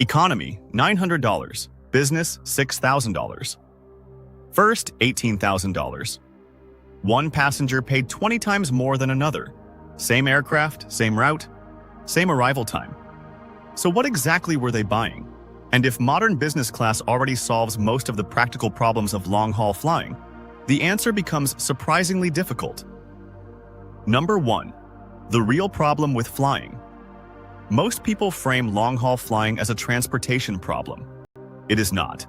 Economy, $900. Business, $6,000. First, $18,000. One passenger paid 20 times more than another. Same aircraft, same route, same arrival time. So what exactly were they buying? And if modern business class already solves most of the practical problems of long-haul flying, the answer becomes surprisingly difficult. Number 1. The real problem with flying. Most people frame long-haul flying as a transportation problem. It is not.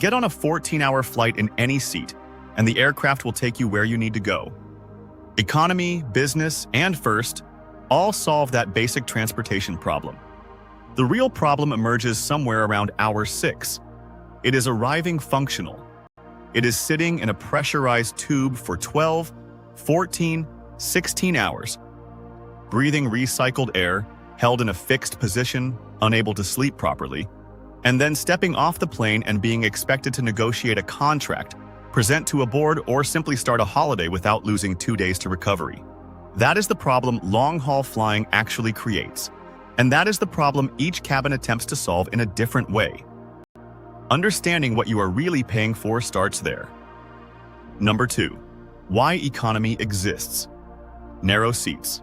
Get on a 14-hour flight in any seat, and the aircraft will take you where you need to go. Economy, business, and first all solve that basic transportation problem. The real problem emerges somewhere around hour 6. It is arriving functional. It is sitting in a pressurized tube for 12, 14, 16 hours, breathing recycled air, held in a fixed position, unable to sleep properly, and then stepping off the plane and being expected to negotiate a contract, present to a board, or simply start a holiday without losing 2 days to recovery. That is the problem long-haul flying actually creates, and that is the problem each cabin attempts to solve in a different way. Understanding what you are really paying for starts there. Number 2. Why economy exists. Narrow seats.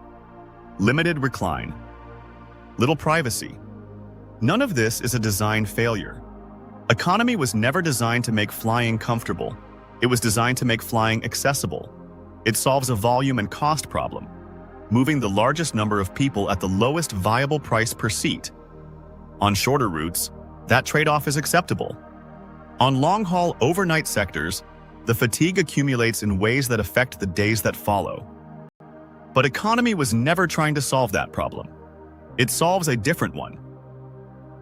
Limited recline. Little privacy. None of this is a design failure. Economy was never designed to make flying comfortable. It was designed to make flying accessible. It solves a volume and cost problem, moving the largest number of people at the lowest viable price per seat. On shorter routes, that trade-off is acceptable. On long-haul overnight sectors, the fatigue accumulates in ways that affect the days that follow. But economy was never trying to solve that problem. It solves a different one.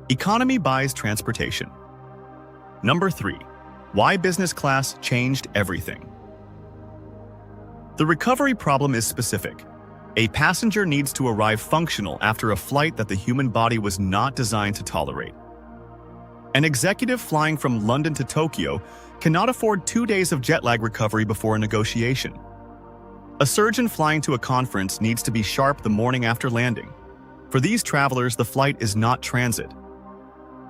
Economy buys transportation. Number 3. Why business class changed everything. The recovery problem is specific. A passenger needs to arrive functional after a flight that the human body was not designed to tolerate. An executive flying from London to Tokyo cannot afford 2 days of jet lag recovery before a negotiation. A surgeon flying to a conference needs to be sharp the morning after landing. For these travelers, the flight is not transit.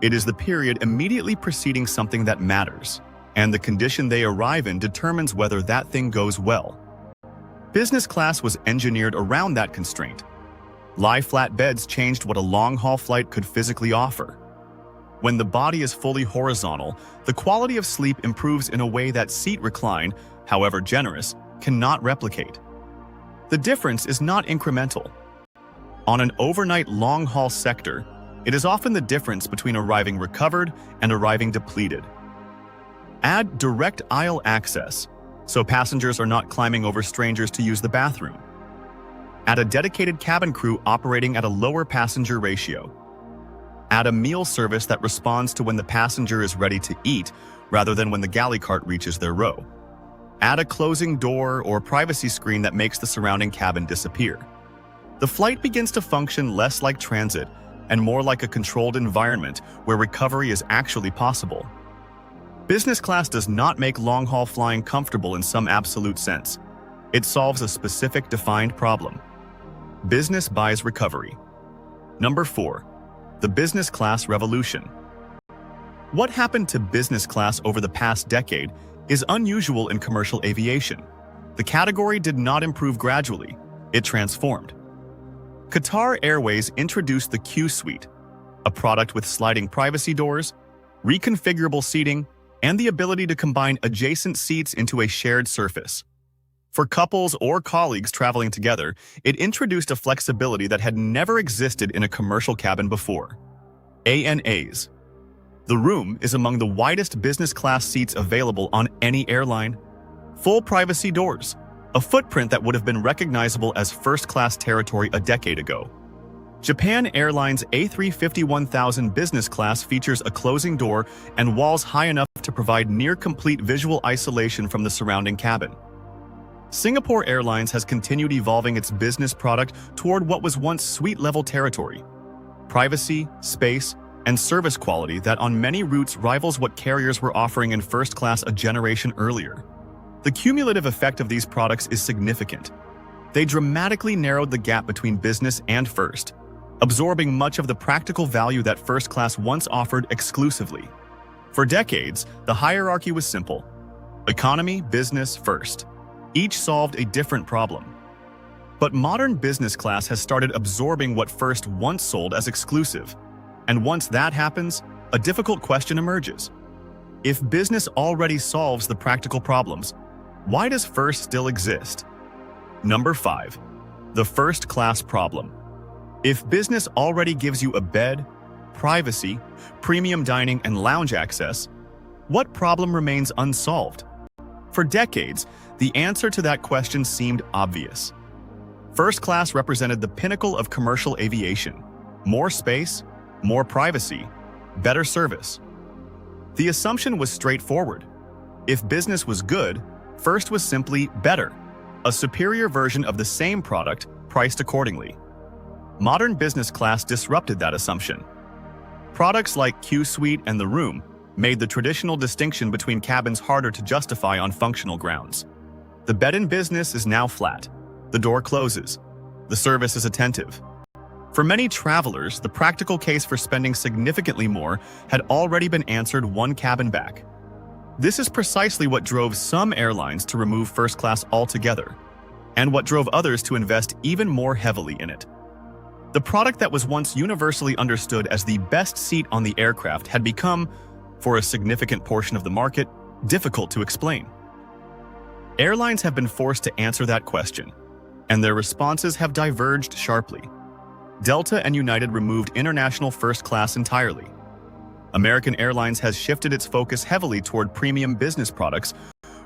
It is the period immediately preceding something that matters, and the condition they arrive in determines whether that thing goes well. Business class was engineered around that constraint. Lie-flat beds changed what a long-haul flight could physically offer. When the body is fully horizontal, the quality of sleep improves in a way that seat recline, however generous, cannot replicate. The difference is not incremental. On an overnight long-haul sector, it is often the difference between arriving recovered and arriving depleted. Add direct aisle access, so passengers are not climbing over strangers to use the bathroom. Add a dedicated cabin crew operating at a lower passenger ratio. Add a meal service that responds to when the passenger is ready to eat rather than when the galley cart reaches their row. Add a closing door or privacy screen that makes the surrounding cabin disappear. The flight begins to function less like transit and more like a controlled environment where recovery is actually possible. Business class does not make long-haul flying comfortable in some absolute sense. It solves a specific defined problem. Business buys recovery. Number 4. The business class revolution. What happened to business class over the past decade is unusual in commercial aviation. The category did not improve gradually, it transformed. Qatar Airways introduced the Qsuite, a product with sliding privacy doors, reconfigurable seating, and the ability to combine adjacent seats into a shared surface. For couples or colleagues traveling together, it introduced a flexibility that had never existed in a commercial cabin before. ANAs. The room is among the widest business class seats available on any airline. Full privacy doors, a footprint that would have been recognizable as first-class territory a decade ago. Japan Airlines A350-1000 business class features a closing door and walls high enough to provide near-complete visual isolation from the surrounding cabin. Singapore Airlines has continued evolving its business product toward what was once suite-level territory. Privacy, space, and service quality that on many routes rivals what carriers were offering in first class a generation earlier. The cumulative effect of these products is significant. They dramatically narrowed the gap between business and first, absorbing much of the practical value that first class once offered exclusively. For decades, the hierarchy was simple: economy, business, first. Each solved a different problem. But modern business class has started absorbing what first once sold as exclusive. And once that happens, a difficult question emerges. If business already solves the practical problems, why does first still exist? Number 5. The first class problem. If business already gives you a bed, privacy, premium dining, and lounge access, what problem remains unsolved? For decades, the answer to that question seemed obvious. First class represented the pinnacle of commercial aviation: more space, more privacy, better service. The assumption was straightforward. If business was good, first was simply better, a superior version of the same product priced accordingly. Modern business class disrupted that assumption. Products like Qsuite and the Room made the traditional distinction between cabins harder to justify on functional grounds. The bed in business is now flat. The door closes. The service is attentive. For many travelers, the practical case for spending significantly more had already been answered one cabin back. This is precisely what drove some airlines to remove first class altogether, and what drove others to invest even more heavily in it. The product that was once universally understood as the best seat on the aircraft had become, for a significant portion of the market, difficult to explain. Airlines have been forced to answer that question, and their responses have diverged sharply. Delta and United removed international first class entirely. American Airlines has shifted its focus heavily toward premium business products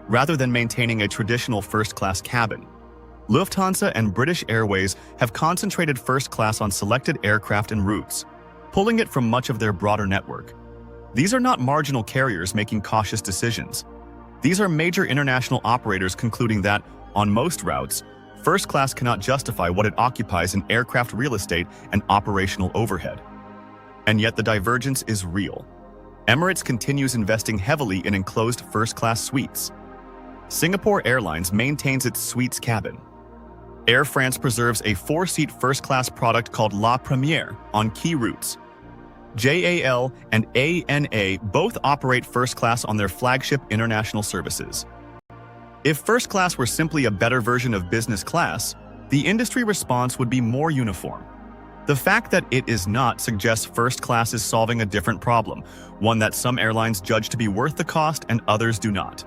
rather than maintaining a traditional first class cabin. Lufthansa and British Airways have concentrated first class on selected aircraft and routes, pulling it from much of their broader network. These are not marginal carriers making cautious decisions. These are major international operators concluding that, on most routes, first class cannot justify what it occupies in aircraft real estate and operational overhead. And yet the divergence is real. Emirates continues investing heavily in enclosed first-class suites. Singapore Airlines maintains its suites cabin. Air France preserves a 4-seat first-class product called La Première on key routes. JAL and ANA both operate first class on their flagship international services. If first class were simply a better version of business class, the industry response would be more uniform. The fact that it is not suggests first class is solving a different problem, one that some airlines judge to be worth the cost and others do not.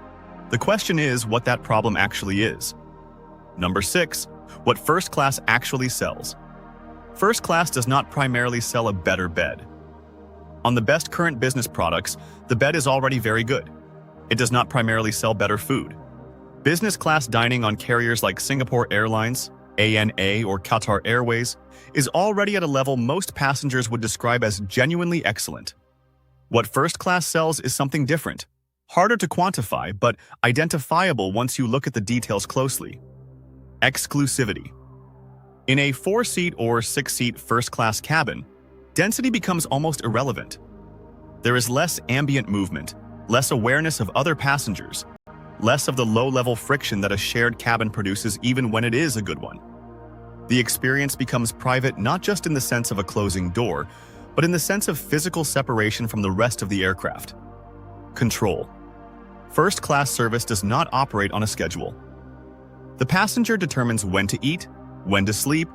The question is what that problem actually is. Number 6. What first class actually sells. First class does not primarily sell a better bed. On the best current business products, the bed is already very good. It does not primarily sell better food. Business class dining on carriers like Singapore Airlines, ANA, or Qatar Airways is already at a level most passengers would describe as genuinely excellent. What first class sells is something different, harder to quantify, but identifiable once you look at the details closely. Exclusivity. In a 4-seat or 6-seat first-class cabin, density becomes almost irrelevant. There is less ambient movement, less awareness of other passengers, less of the low-level friction that a shared cabin produces even when it is a good one. The experience becomes private not just in the sense of a closing door, but in the sense of physical separation from the rest of the aircraft. Control. First-class service does not operate on a schedule. The passenger determines when to eat, when to sleep,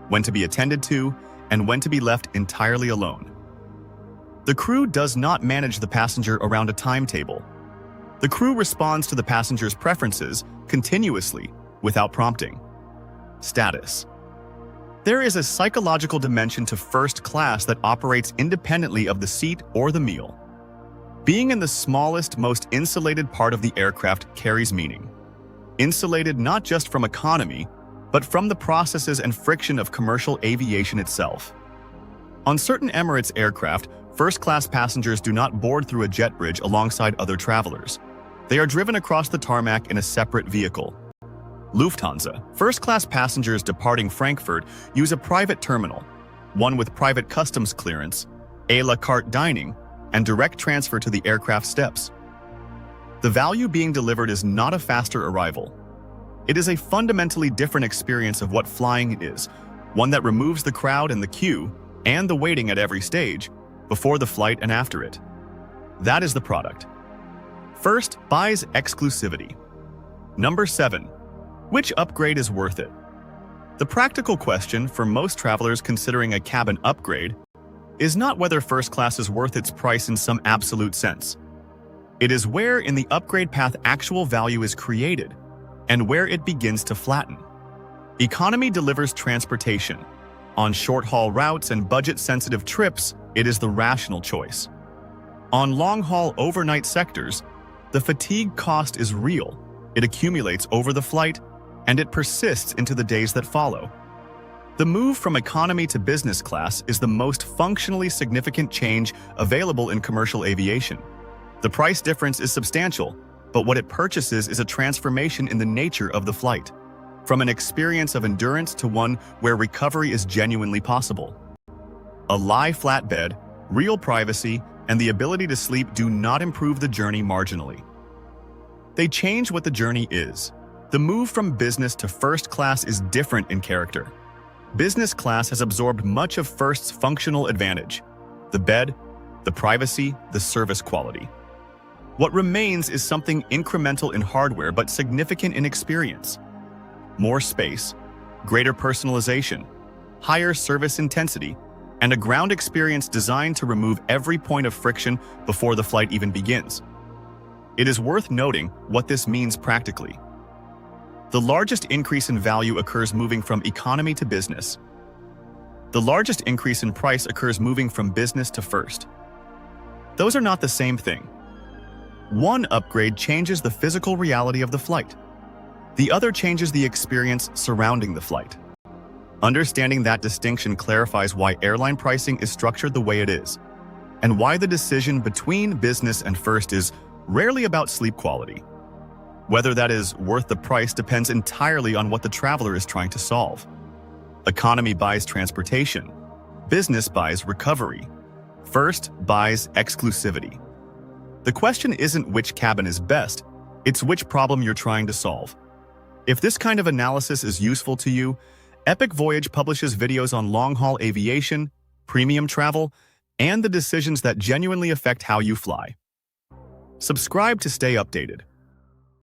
when to be attended to, and when to be left entirely alone. The crew does not manage the passenger around a timetable. The crew responds to the passenger's preferences continuously, without prompting. Status. There is a psychological dimension to first class that operates independently of the seat or the meal. Being in the smallest, most insulated part of the aircraft carries meaning. Insulated not just from economy, but from the processes and friction of commercial aviation itself. On certain Emirates aircraft, first-class passengers do not board through a jet bridge alongside other travelers. They are driven across the tarmac in a separate vehicle. Lufthansa, first-class passengers departing Frankfurt use a private terminal, one with private customs clearance, a la carte dining, and direct transfer to the aircraft steps. The value being delivered is not a faster arrival. It is a fundamentally different experience of what flying is, one that removes the crowd and the queue and the waiting at every stage, before the flight and after it. That is the product. First, buys exclusivity. Number 7. Which upgrade is worth it? The practical question for most travelers considering a cabin upgrade is not whether first class is worth its price in some absolute sense. It is where in the upgrade path actual value is created and where it begins to flatten. Economy delivers transportation. On short-haul routes and budget-sensitive trips, it is the rational choice. On long-haul overnight sectors, the fatigue cost is real. It accumulates over the flight, and it persists into the days that follow. The move from economy to business class is the most functionally significant change available in commercial aviation. The price difference is substantial, but what it purchases is a transformation in the nature of the flight, from an experience of endurance to one where recovery is genuinely possible. A lie-flat bed, real privacy, and the ability to sleep do not improve the journey marginally. They change what the journey is. The move from business to first class is different in character. Business class has absorbed much of first's functional advantage: the bed, the privacy, the service quality. What remains is something incremental in hardware but significant in experience. More space, greater personalization, higher service intensity, and a ground experience designed to remove every point of friction before the flight even begins. It is worth noting what this means practically. The largest increase in value occurs moving from economy to business. The largest increase in price occurs moving from business to first. Those are not the same thing. One upgrade changes the physical reality of the flight. The other changes the experience surrounding the flight. Understanding that distinction clarifies why airline pricing is structured the way it is, and why the decision between business and first is rarely about sleep quality. Whether that is worth the price depends entirely on what the traveler is trying to solve. Economy buys transportation. Business buys recovery. First buys exclusivity. The question isn't which cabin is best, it's which problem you're trying to solve. If this kind of analysis is useful to you, Epic Voyage publishes videos on long-haul aviation, premium travel, and the decisions that genuinely affect how you fly. Subscribe to stay updated.